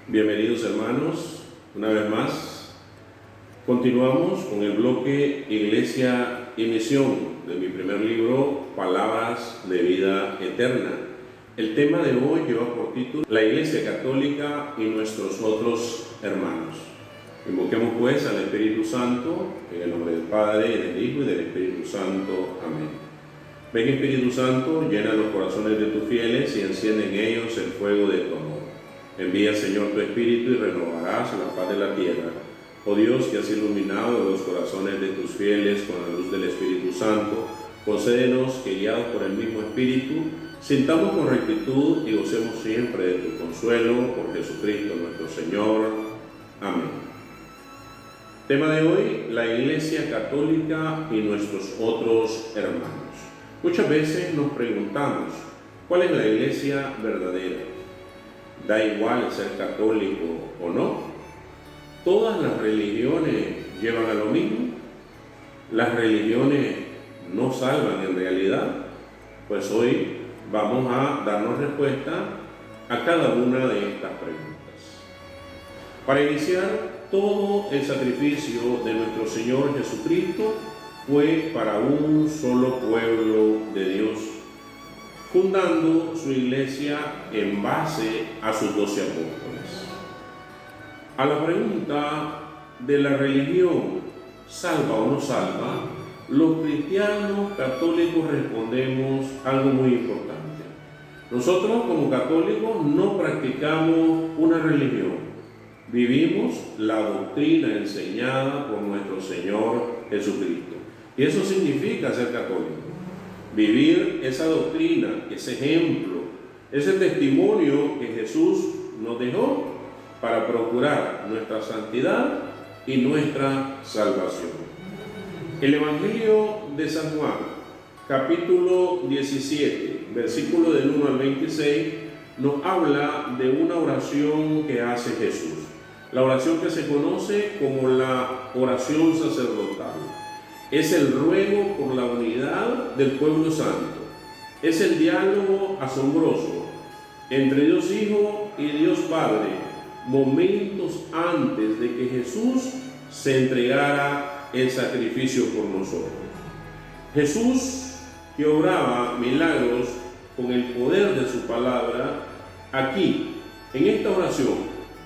Bienvenidos hermanos, una vez más. Continuamos con el bloque Iglesia y Misión de mi primer libro, Palabras de Vida Eterna. El tema de hoy lleva por título La Iglesia Católica y nuestros otros hermanos. Invoquemos pues al Espíritu Santo, en el nombre del Padre, y del Hijo y del Espíritu Santo. Amén. Ven Espíritu Santo, llena los corazones de tus fieles y enciende en ellos el fuego de tu amor. Envía, Señor, tu Espíritu y renovarás la faz de la tierra. Oh Dios, que has iluminado los corazones de tus fieles con la luz del Espíritu Santo, concédenos que, guiados por el mismo Espíritu, sintamos con rectitud y gocemos siempre de tu consuelo, por Jesucristo nuestro Señor. Amén. Tema de hoy, la Iglesia Católica y nuestros otros hermanos. Muchas veces nos preguntamos, ¿cuál es la Iglesia verdadera? ¿Da igual ser católico o no? ¿Todas las religiones llevan a lo mismo? ¿Las religiones no salvan en realidad? Pues hoy vamos a darnos respuesta a cada una de estas preguntas. Para iniciar, todo el sacrificio de nuestro Señor Jesucristo fue para un solo pueblo de Dios, fundando su iglesia en base a sus 12 apóstoles. A la pregunta de la religión, ¿salva o no salva?, los cristianos católicos respondemos algo muy importante. Nosotros como católicos no practicamos una religión, vivimos la doctrina enseñada por nuestro Señor Jesucristo. Y eso significa ser católico. Vivir esa doctrina, ese ejemplo, ese testimonio que Jesús nos dejó para procurar nuestra santidad y nuestra salvación. El Evangelio de San Juan, capítulo 17, versículo del 1 al 26, nos habla de una oración que hace Jesús. La oración que se conoce como la oración sacerdotal. Es el ruego por la unidad del pueblo santo. Es el diálogo asombroso entre Dios Hijo y Dios Padre, momentos antes de que Jesús se entregara el sacrificio por nosotros. Jesús, que obraba milagros con el poder de su palabra, aquí, en esta oración,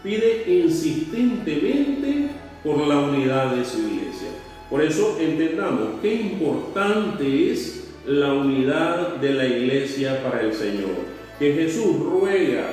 pide insistentemente por la unidad de su iglesia. Por eso entendamos qué importante es la unidad de la iglesia para el Señor. Que Jesús ruega,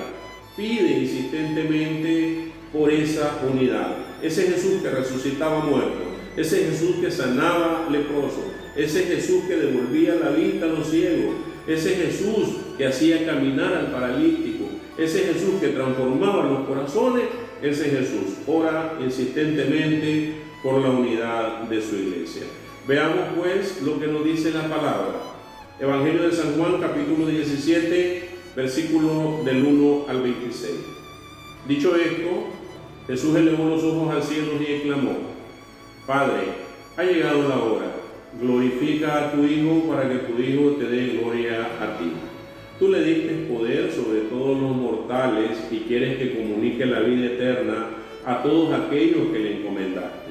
pide insistentemente por esa unidad. Ese Jesús que resucitaba muertos, ese Jesús que sanaba leprosos, ese Jesús que devolvía la vista a los ciegos, ese Jesús que hacía caminar al paralítico, ese Jesús que transformaba los corazones, ese Jesús ora insistentemente por la unidad de su iglesia. Veamos pues lo que nos dice la palabra. Evangelio de San Juan, capítulo 17, versículo del 1 al 26. Dicho esto, Jesús elevó los ojos al cielo y exclamó: Padre, ha llegado la hora, glorifica a tu Hijo para que tu Hijo te dé gloria a ti. Tú le diste poder sobre todos los mortales y quieres que comunique la vida eterna a todos aquellos que le encomendaste.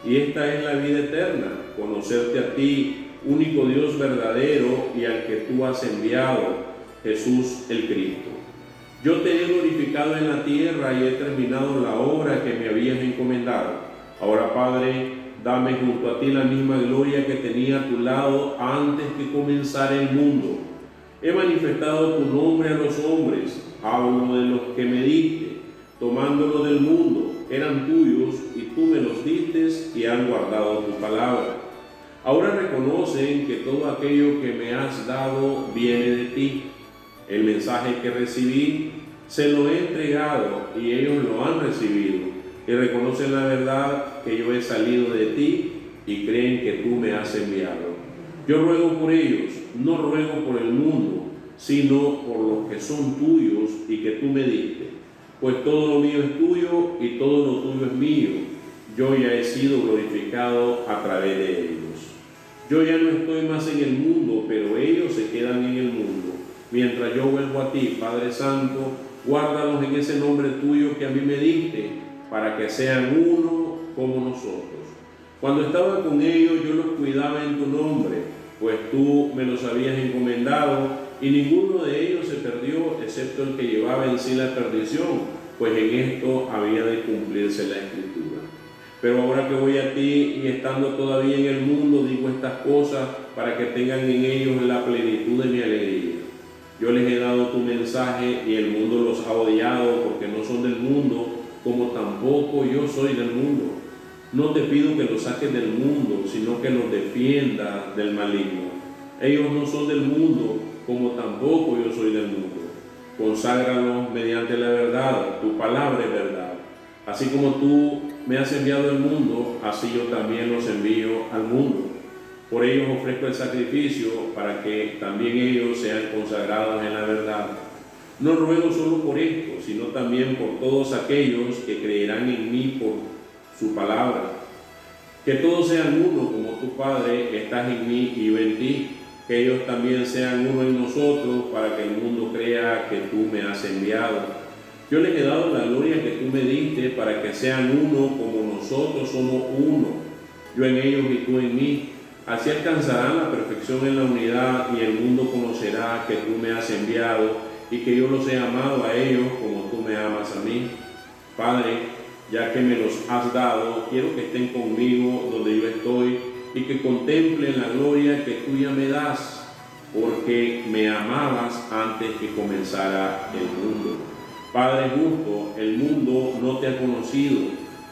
Y esta es la vida eterna, conocerte a ti, único Dios verdadero y al que tú has enviado, Jesús el Cristo. Yo te he glorificado en la tierra y he terminado la obra que me habías encomendado. Ahora, Padre, dame junto a ti la misma gloria que tenía a tu lado antes que comenzara el mundo. He manifestado tu nombre a los hombres, hablo de los que me diste, tomándolo del mundo, eran tuyos y tú me los diste y han guardado tu palabra. Ahora reconocen que todo aquello que me has dado viene de ti. El mensaje que recibí se lo he entregado y ellos lo han recibido y reconocen la verdad que yo he salido de ti y creen que tú me has enviado. Yo ruego por ellos, no ruego por el mundo, sino por los que son tuyos y que tú me diste. Pues todo lo mío es tuyo y todo lo tuyo es mío. Yo ya he sido glorificado a través de ellos. Yo ya no estoy más en el mundo, pero ellos se quedan en el mundo. Mientras yo vuelvo a ti, Padre Santo, Guárdalos en ese nombre tuyo que a mí me diste, para que sean uno como nosotros. Cuando estaba con ellos, yo los cuidaba en tu nombre, pues tú me los habías encomendado, y ninguno de ellos se perdió, excepto el que llevaba en sí la perdición, pues en esto había de cumplirse la Escritura. Pero ahora que voy a ti y estando todavía en el mundo, digo estas cosas para que tengan en ellos la plenitud de mi alegría. Yo les he dado tu mensaje y el mundo los ha odiado porque no son del mundo, como tampoco yo soy del mundo. No te pido que los saques del mundo, sino que los defiendas del maligno. Ellos no son del mundo, como tampoco yo soy del mundo. Conságralos mediante la verdad, tu palabra es verdad. Así como tú me has enviado al mundo, así yo también los envío al mundo. Por ellos ofrezco el sacrificio para que también ellos sean consagrados en la verdad. No ruego solo por esto, sino también por todos aquellos que creerán en mí por su palabra. Que todos sean uno como tu Padre estás en mí y yo en ti. Que ellos también sean uno en nosotros para que el mundo crea que tú me has enviado. Yo les he dado la gloria que tú me diste para que sean uno como nosotros somos uno. Yo en ellos y tú en mí. Así alcanzarán la perfección en la unidad y el mundo conocerá que tú me has enviado y que yo los he amado a ellos como tú me amas a mí. Padre, ya que me los has dado, quiero que estén conmigo donde yo estoy y que contemplen la gloria que tú ya me das, porque me amabas antes que comenzara el mundo. Padre justo, el mundo no te ha conocido,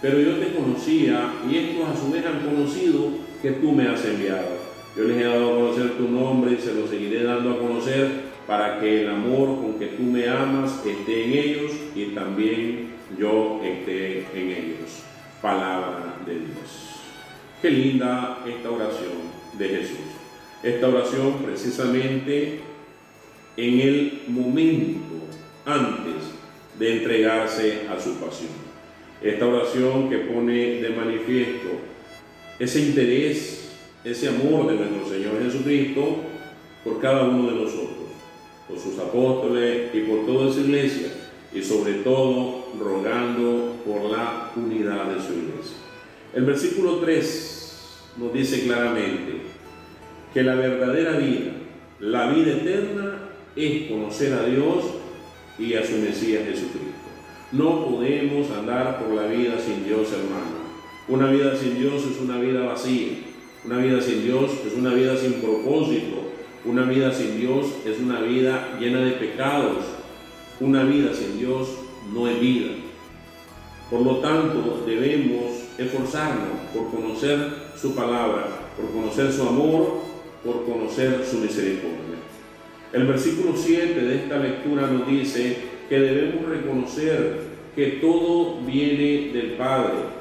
pero yo te conocía y estos a su vez han conocido que tú me has enviado. Yo les he dado a conocer tu nombre y se lo seguiré dando a conocer para que el amor con que tú me amas esté en ellos y también yo esté en ellos. Palabra de Dios. Qué linda esta oración de Jesús. Esta oración precisamente en el momento antes de entregarse a su pasión. Esta oración que pone de manifiesto ese interés, ese amor de nuestro Señor Jesucristo por cada uno de nosotros, por sus apóstoles y por toda su iglesia, y sobre todo rogando por la unidad de su iglesia. El versículo 3 nos dice claramente que la verdadera vida, la vida eterna, es conocer a Dios y a su Mesías Jesucristo. No podemos andar por la vida sin Dios, hermano. Una vida sin Dios es una vida vacía. Una vida sin Dios es una vida sin propósito. Una vida sin Dios es una vida llena de pecados. Una vida sin Dios no es vida. Por lo tanto, debemos esforzarnos por conocer su palabra, por conocer su amor, por conocer su misericordia. El versículo 7 de esta lectura nos dice que debemos reconocer que todo viene del Padre,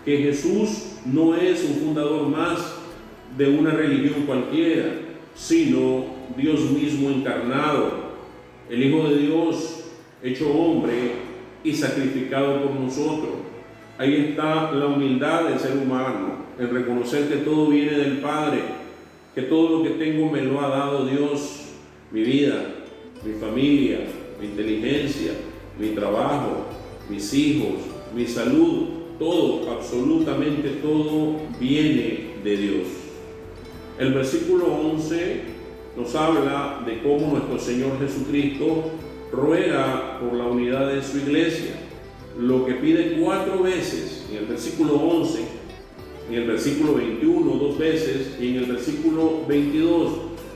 que Jesús no es un fundador más de una religión cualquiera, sino Dios mismo encarnado, el Hijo de Dios hecho hombre y sacrificado por nosotros. Ahí está la humildad del ser humano, el reconocer que todo viene del Padre, que todo lo que tengo me lo ha dado Dios, mi vida, mi familia, mi inteligencia, mi trabajo, mis hijos, mi salud, todo, absolutamente todo viene de Dios. El versículo 11 nos habla de cómo nuestro Señor Jesucristo ruega por la unidad de su iglesia, lo que pide 4 veces, en el versículo 11, en el versículo 21 2 veces y en el versículo 22,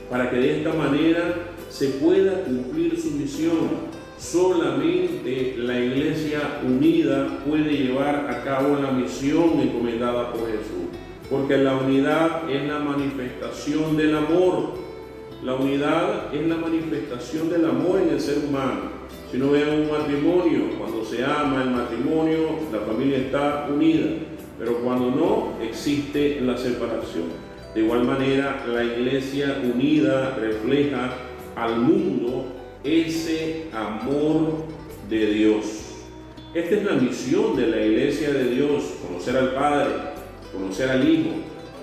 para que de esta manera se pueda cumplir su misión. Solamente la iglesia unida puede llevar a cabo la misión encomendada por Jesús, porque la unidad es la manifestación del amor. La unidad es la manifestación del amor en el ser humano. Si no vean un matrimonio, cuando se ama el matrimonio, la familia está unida, pero cuando no, existe la separación. De igual manera, la iglesia unida refleja al mundo ese amor de Dios. Esta es la misión de la iglesia de Dios: conocer al Padre, conocer al Hijo,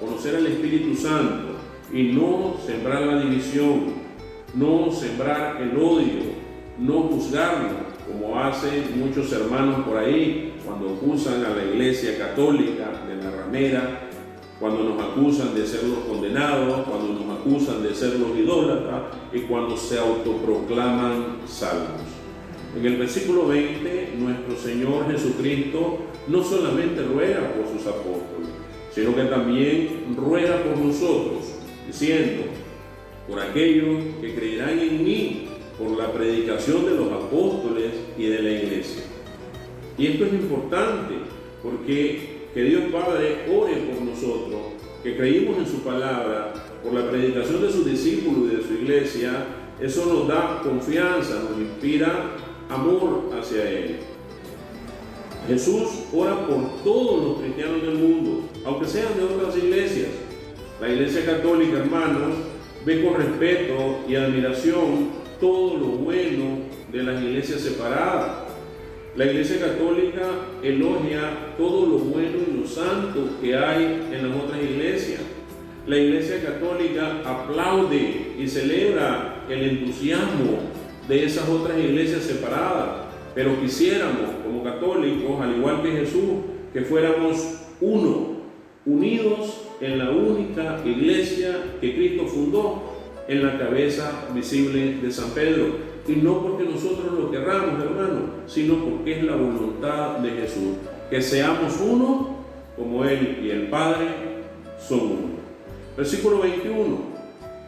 conocer al Espíritu Santo, y no sembrar la división, no sembrar el odio, no juzgarnos, como hacen muchos hermanos por ahí cuando acusan a la Iglesia Católica de la ramera, cuando nos acusan de ser los condenados, cuando nos acusan de ser los idólatras y cuando se autoproclaman salvos. En el versículo 20, nuestro Señor Jesucristo no solamente ruega por sus apóstoles, sino que también ruega por nosotros, diciendo: por aquellos que creerán en mí, por la predicación de los apóstoles y de la iglesia. Y esto es importante, porque que Dios Padre ore por nosotros, que creímos en su palabra, por la predicación de sus discípulos y de su iglesia. Eso nos da confianza, nos inspira amor hacia Él. Jesús ora por todos los cristianos del mundo, aunque sean de otras iglesias. La Iglesia Católica, hermanos, ve con respeto y admiración todo lo bueno de las iglesias separadas. La Iglesia Católica elogia todo lo bueno y lo santo que hay en las otras iglesias. La Iglesia Católica aplaude y celebra el entusiasmo de esas otras iglesias separadas, pero quisiéramos, como católicos, al igual que Jesús, que fuéramos uno, unidos en la única iglesia que Cristo fundó, en la cabeza visible de San Pedro. Y no porque nosotros lo querramos, hermano, sino porque es la voluntad de Jesús, que seamos uno como Él y el Padre son uno. Versículo 21.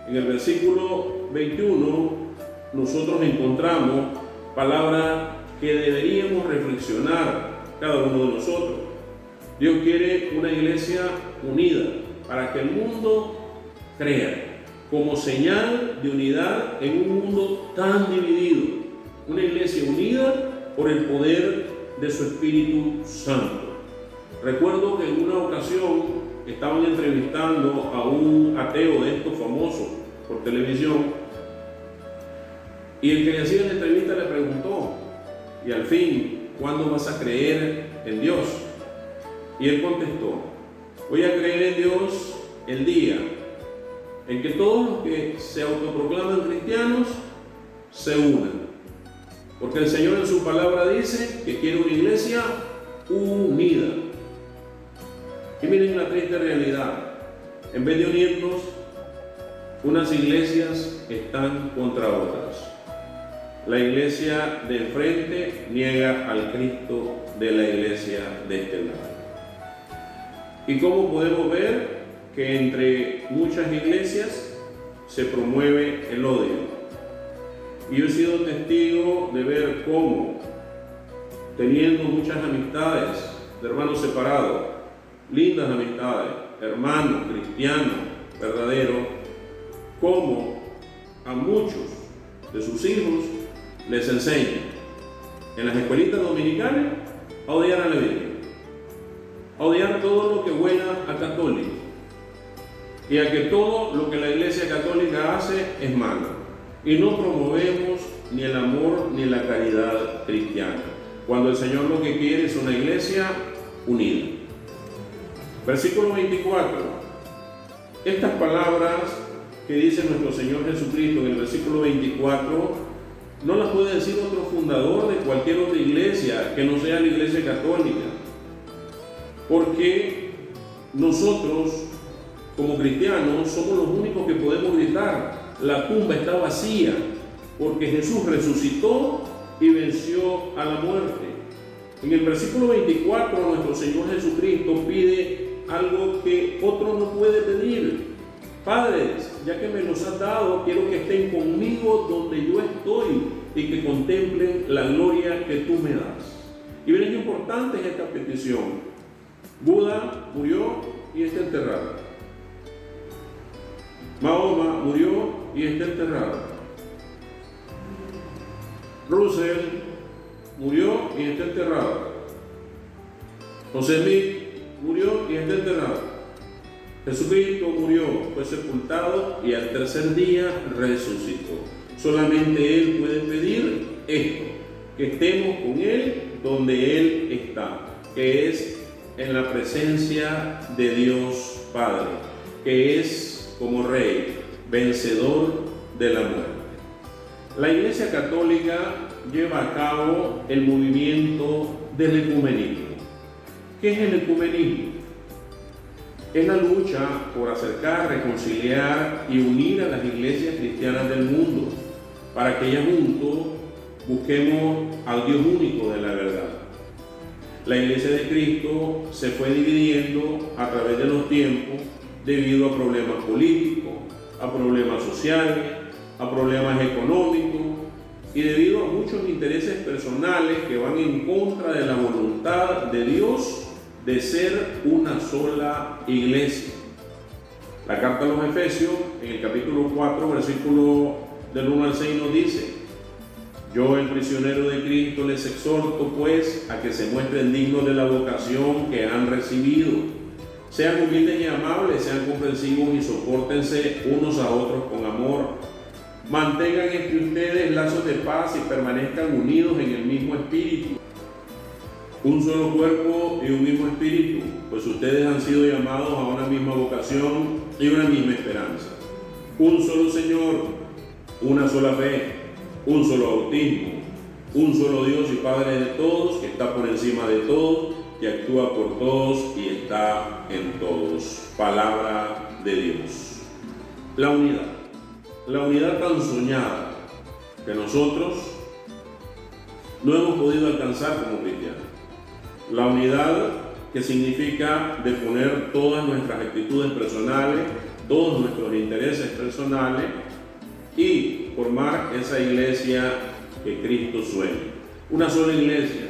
En el versículo 21 nosotros encontramos palabras que deberíamos reflexionar cada uno de nosotros. Dios quiere una iglesia unida para que el mundo crea, como señal de unidad en un mundo tan dividido. Una iglesia unida por el poder de su Espíritu Santo. Recuerdo que en una ocasión estaban entrevistando a un ateo de estos famosos por televisión, y el que le hacía la entrevista le preguntó: y al fin, ¿cuándo vas a creer en Dios? Y él contestó: voy a creer en Dios el día en que todos los que se autoproclaman cristianos se unan. Porque el Señor en su palabra dice que quiere una iglesia unida. Y miren la triste realidad: en vez de unirnos, unas iglesias están contra otras. La iglesia de enfrente niega al Cristo de la iglesia de este lado. ¿Y cómo podemos ver que entre muchas iglesias se promueve el odio? Y yo he sido testigo de ver cómo, teniendo muchas amistades de hermanos separados, lindas amistades, hermanos cristianos verdaderos, cómo a muchos de sus hijos les enseñan en las escuelitas dominicales a odiar a la Biblia, a odiar todo lo que huela a católico, y a que todo lo que la Iglesia Católica hace es malo, y no promovemos ni el amor ni la caridad cristiana, cuando el Señor lo que quiere es una iglesia unida. Versículo 24. Estas palabras que dice nuestro Señor Jesucristo en el versículo 24 no las puede decir otro fundador de cualquier otra iglesia que no sea la Iglesia Católica, porque nosotros como cristianos somos los únicos que podemos gritar: la tumba está vacía, porque Jesús resucitó y venció a la muerte. En el versículo 24 nuestro Señor Jesucristo pide algo que otro no puede pedir: Padres, ya que me los has dado, quiero que estén conmigo donde yo estoy y que contemplen la gloria que tú me das. Y miren qué importante es esta petición. Buda murió y está enterrado. Mahoma murió y está enterrado. Russell murió y está enterrado. José Smith murió y está enterrado. Jesucristo murió, fue sepultado y al tercer día resucitó. Solamente Él puede pedir esto: que estemos con Él donde Él está, que es en la presencia de Dios Padre, que es como Rey, vencedor de la muerte. La Iglesia Católica lleva a cabo el movimiento del ecumenismo. ¿Qué es el ecumenismo? Es la lucha por acercar, reconciliar y unir a las iglesias cristianas del mundo para que ya juntos busquemos al Dios único de la verdad. La iglesia de Cristo se fue dividiendo a través de los tiempos debido a problemas políticos, a problemas sociales, a problemas económicos y debido a muchos intereses personales que van en contra de la voluntad de Dios de ser una sola iglesia. La carta a los Efesios, en el capítulo 4, versículo del 1 al 6 nos dice: yo, el prisionero de Cristo, les exhorto pues a que se muestren dignos de la vocación que han recibido. Sean humildes y amables, sean comprensivos y sopórtense unos a otros con amor. Mantengan entre ustedes lazos de paz y permanezcan unidos en el mismo espíritu. Un solo cuerpo y un mismo espíritu, pues ustedes han sido llamados a una misma vocación y una misma esperanza. Un solo Señor, una sola fe, un solo bautismo, un solo Dios y Padre de todos, que está por encima de todos, que actúa por todos y está en todos. Palabra de Dios. La unidad tan soñada que nosotros no hemos podido alcanzar como cristianos. La unidad que significa de poner todas nuestras actitudes personales, todos nuestros intereses personales y formar esa iglesia que Cristo sueña. Una sola iglesia,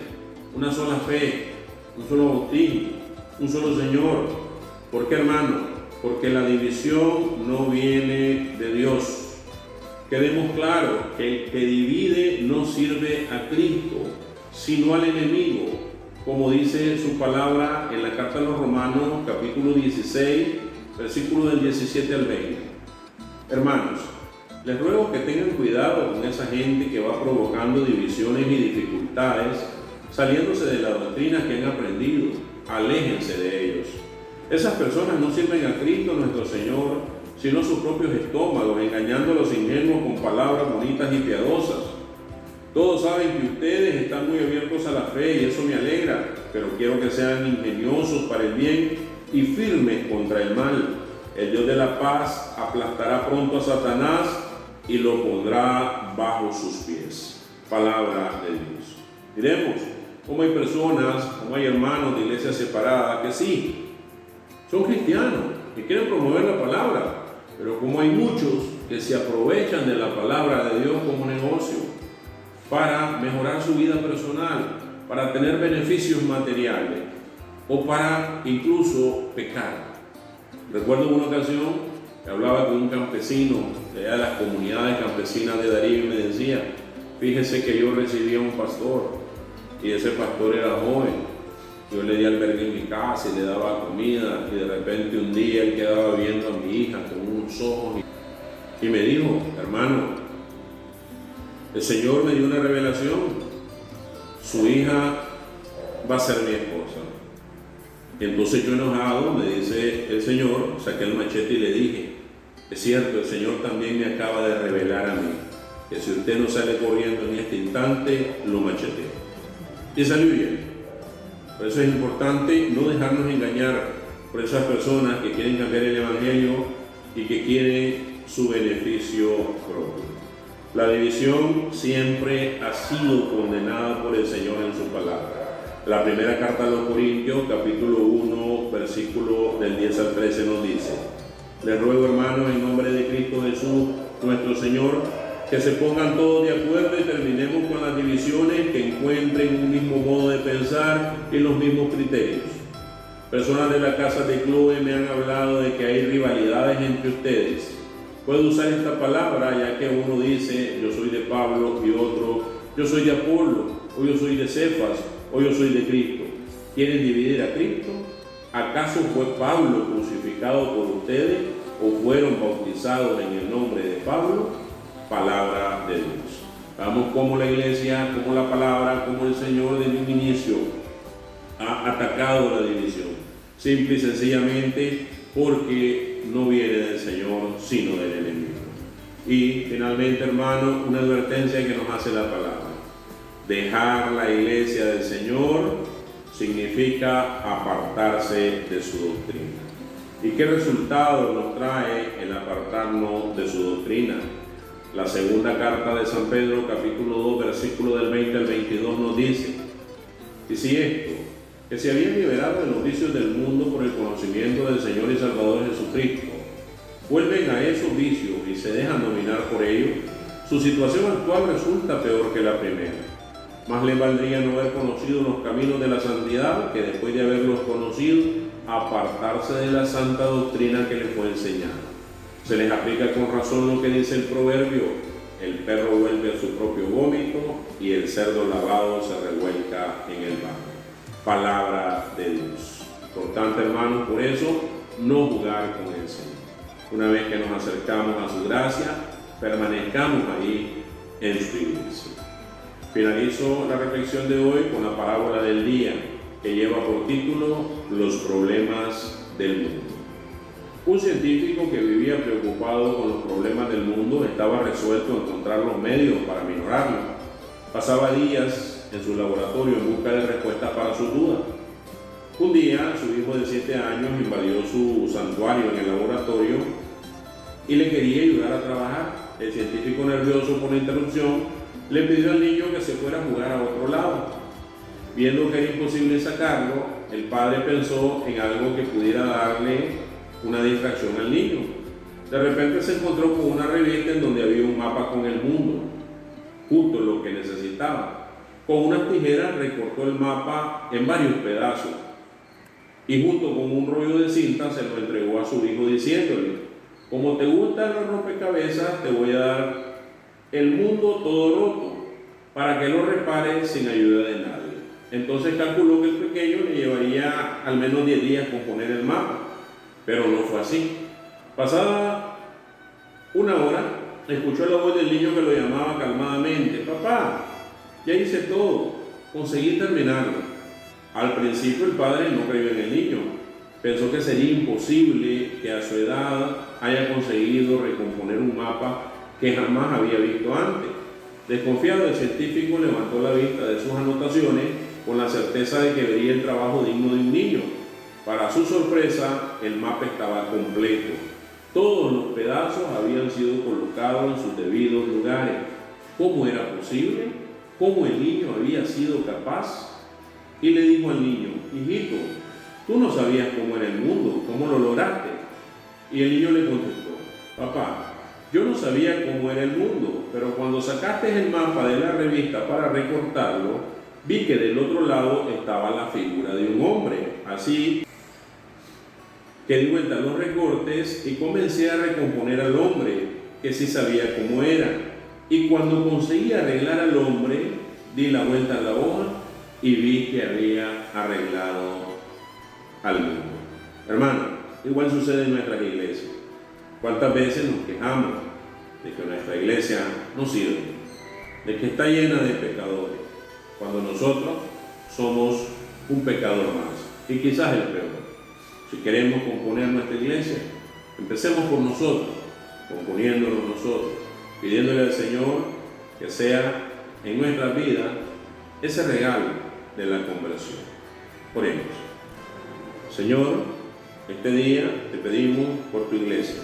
una sola fe, un solo bautismo, un solo Señor. ¿Por qué, hermano? Porque la división no viene de Dios. Quedemos claros que el que divide no sirve a Cristo, sino al enemigo, como dice su palabra en la carta a los Romanos, capítulo 16, versículo del 17 al 20. Hermanos, les ruego que tengan cuidado con esa gente que va provocando divisiones y dificultades, saliéndose de la doctrina que han aprendido. Aléjense de ellos. Esas personas no sirven a Cristo nuestro Señor, sino a sus propios estómagos, engañando a los ingenuos con palabras bonitas y piadosas. Todos saben que ustedes están muy abiertos a la fe y eso me alegra, pero quiero que sean ingeniosos para el bien y firmes contra el mal. El Dios de la paz aplastará pronto a Satanás y lo pondrá bajo sus pies. Palabra de Dios. Diremos, como hay personas, como hay hermanos de iglesias separadas que sí, son cristianos, que quieren promover la palabra, pero como hay muchos que se aprovechan de la palabra de Dios como negocio, para mejorar su vida personal, para tener beneficios materiales o para incluso pecar. Recuerdo una ocasión que hablaba con un campesino de las comunidades campesinas de Darío y me decía: fíjese que yo recibía un pastor y ese pastor era joven. Yo le di albergue en mi casa y le daba comida y de repente un día él quedaba viendo a mi hija con unos ojos y me dijo: hermano, el Señor me dio una revelación, su hija va a ser mi esposa. Y entonces yo enojado, me dice el Señor, saqué el machete y le dije: es cierto, el Señor también me acaba de revelar a mí, que si usted no sale corriendo en este instante, lo macheteo. Y salió bien. Por eso es importante no dejarnos engañar por esas personas que quieren cambiar el Evangelio y que quieren su beneficio propio. La división siempre ha sido condenada por el Señor en su palabra. La primera carta a los Corintios, capítulo 1, versículo del 10 al 13 nos dice: les ruego, hermanos, en nombre de Cristo Jesús, nuestro Señor, que se pongan todos de acuerdo y terminemos con las divisiones, que encuentren un mismo modo de pensar y los mismos criterios. Personas de la casa de Chloe me han hablado de que hay rivalidades entre ustedes. Puedo usar esta palabra ya que uno dice: yo soy de Pablo, y otro: yo soy de Apolo, o yo soy de Cefas, o yo soy de Cristo. ¿Quieren dividir a Cristo? ¿Acaso fue Pablo crucificado por ustedes o fueron bautizados en el nombre de Pablo? Palabra de Dios. Vamos como la iglesia, como la palabra, como el Señor desde un inicio ha atacado la división. Simple y sencillamente porque no viene del Señor, sino del enemigo. Y finalmente, hermano, una advertencia que nos hace la palabra. Dejar la iglesia del Señor significa apartarse de su doctrina. ¿Y qué resultado nos trae el apartarnos de su doctrina? La segunda carta de San Pedro, capítulo 2, versículo del 20 al 22 nos dice: y si esto, que se habían liberado de los vicios del mundo por el conocimiento del Señor y Salvador Jesucristo, vuelven a esos vicios y se dejan dominar por ellos, su situación actual resulta peor que la primera. Más les valdría no haber conocido los caminos de la santidad que, después de haberlos conocido, apartarse de la santa doctrina que les fue enseñada. Se les aplica con razón lo que dice el proverbio: el perro vuelve a su propio vómito y el cerdo lavado se revuelca en el barro. Palabra de Dios. Importante, hermanos, por eso, no jugar con el Señor. Una vez que nos acercamos a su gracia, permanezcamos ahí en su iglesia. Finalizo la reflexión de hoy con la parábola del día, que lleva por título Los problemas del mundo. Un científico que vivía preocupado con los problemas del mundo estaba resuelto a encontrar los medios para minorarlos. Pasaba días en su laboratorio en busca de respuestas para sus dudas. Un día, su hijo de 7 años invadió su santuario en el laboratorio y le quería ayudar a trabajar. El científico, nervioso por la interrupción, le pidió al niño que se fuera a jugar a otro lado. Viendo que era imposible sacarlo, el padre pensó en algo que pudiera darle una distracción al niño. De repente se encontró con una revista en donde había un mapa con el mundo, justo lo que necesitaba. Con unas tijeras recortó el mapa en varios pedazos y junto con un rollo de cinta se lo entregó a su hijo diciéndole: como te gustan los rompecabezas, te voy a dar el mundo todo roto para que lo repares sin ayuda de nadie. Entonces calculó que el pequeño le llevaría al menos 10 días componer el mapa, pero no fue así. Pasada una hora, escuchó la voz del niño que lo llamaba calmadamente: papá, ya hice todo, conseguí terminarlo. Al principio el padre no creyó en el niño, pensó que sería imposible que a su edad haya conseguido recomponer un mapa que jamás había visto antes. Desconfiado, el científico levantó la vista de sus anotaciones con la certeza de que vería el trabajo digno de un niño. Para su sorpresa, el mapa estaba completo. Todos los pedazos habían sido colocados en sus debidos lugares. ¿Cómo era posible? ¿Cómo el niño había sido capaz? Y le dijo al niño: hijito, tú no sabías cómo era el mundo, ¿cómo lo lograste? Y el niño le contestó: papá, yo no sabía cómo era el mundo, pero cuando sacaste el mapa de la revista para recortarlo, vi que del otro lado estaba la figura de un hombre. Así que di vuelta los recortes y comencé a recomponer al hombre, que sí sabía cómo era. Y cuando conseguí arreglar al hombre, di la vuelta a la hoja y vi que había arreglado al mundo. Hermano, igual sucede en nuestras iglesias. ¿Cuántas veces nos quejamos de que nuestra iglesia no sirve, de que está llena de pecadores, cuando nosotros somos un pecador más y quizás el peor? Si queremos componer nuestra iglesia, empecemos por nosotros, componiéndonos nosotros, pidiéndole al Señor que sea en nuestras vidas ese regalo de la conversión. Oremos. Señor, este día te pedimos por tu iglesia.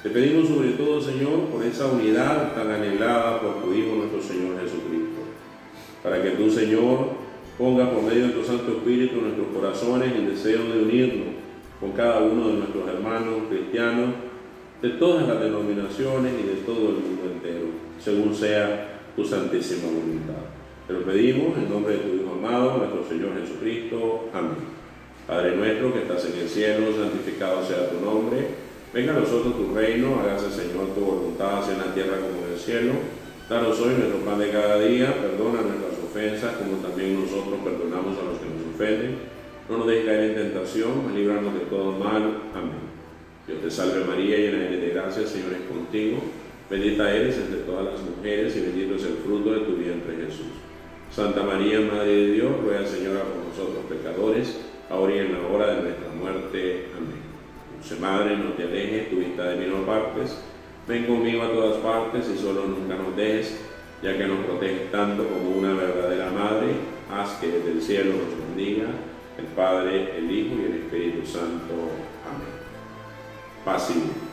Te pedimos sobre todo, Señor, por esa unidad tan anhelada por tu Hijo nuestro Señor Jesucristo, para que tú, Señor, pongas por medio de tu Santo Espíritu en nuestros corazones el deseo de unirnos con cada uno de nuestros hermanos cristianos de todas las denominaciones y de todo el mundo entero, según sea tu santísima voluntad. Te lo pedimos en nombre de tu Hijo amado, nuestro Señor Jesucristo. Amén. Padre nuestro que estás en el cielo, santificado sea tu nombre. Venga a nosotros tu reino, hágase, Señor, tu voluntad, así en la tierra como en el cielo. Danos hoy nuestro pan de cada día, perdona nuestras ofensas, como también nosotros perdonamos a los que nos ofenden. No nos dejes caer en tentación, mas líbranos de todo mal. Amén. Dios te salve María, llena eres de gracia, el Señor es contigo. Bendita eres entre todas las mujeres y bendito es el fruto de tu vientre, Jesús. Santa María, Madre de Dios, ruega, Señora, por nosotros pecadores, ahora y en la hora de nuestra muerte. Amén. Dulce Madre, no te alejes, tu vista de mí no apartes. Ven conmigo a todas partes y solo nunca nos dejes. ya que nos proteges tanto como una verdadera madre. Haz que desde el cielo nos bendiga el Padre, el Hijo y el Espíritu Santo. Amén. Paz y bien.